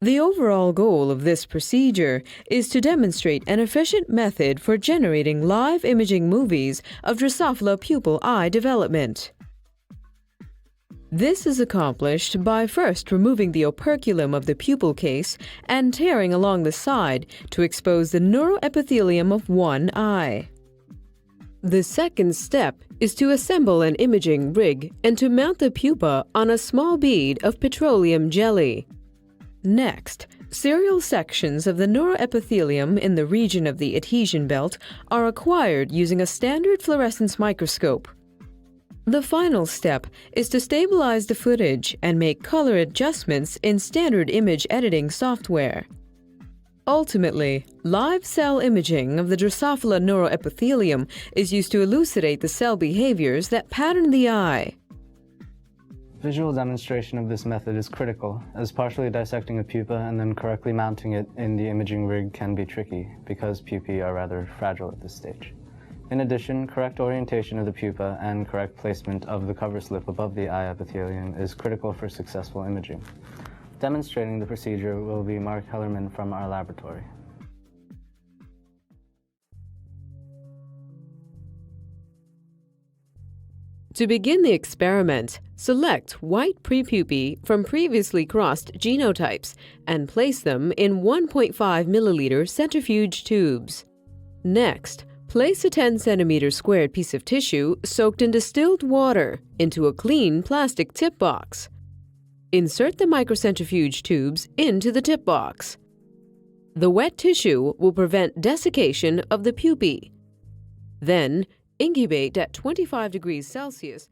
The overall goal of this procedure is to demonstrate an efficient method for generating live imaging movies of Drosophila pupil eye development. This is accomplished by first removing the operculum of the pupil case and tearing along the side to expose the neuroepithelium of one eye. The second step is to assemble an imaging rig and to mount the pupa on a small bead of petroleum jelly. Next, serial sections of the neuroepithelium in the region of the adhesion belt are acquired using a standard fluorescence microscope. The final step is to stabilize the footage and make color adjustments in standard image editing software. Ultimately, live cell imaging of the Drosophila neuroepithelium is used to elucidate the cell behaviors that pattern the eye. Visual demonstration of this method is critical, as partially dissecting a pupa and then correctly mounting it in the imaging rig can be tricky, because pupae are rather fragile at this stage. In addition, correct orientation of the pupa and correct placement of the cover slip above the eye epithelium is critical for successful imaging. Demonstrating the procedure will be Mark Hellerman from our laboratory. To begin the experiment, select white prepupae from previously crossed genotypes and place them in 1.5 milliliter centrifuge tubes. Next, place a 10 centimeter squared piece of tissue soaked in distilled water into a clean plastic tip box. Insert the microcentrifuge tubes into the tip box. The wet tissue will prevent desiccation of the pupae. Then, incubate at 25 degrees Celsius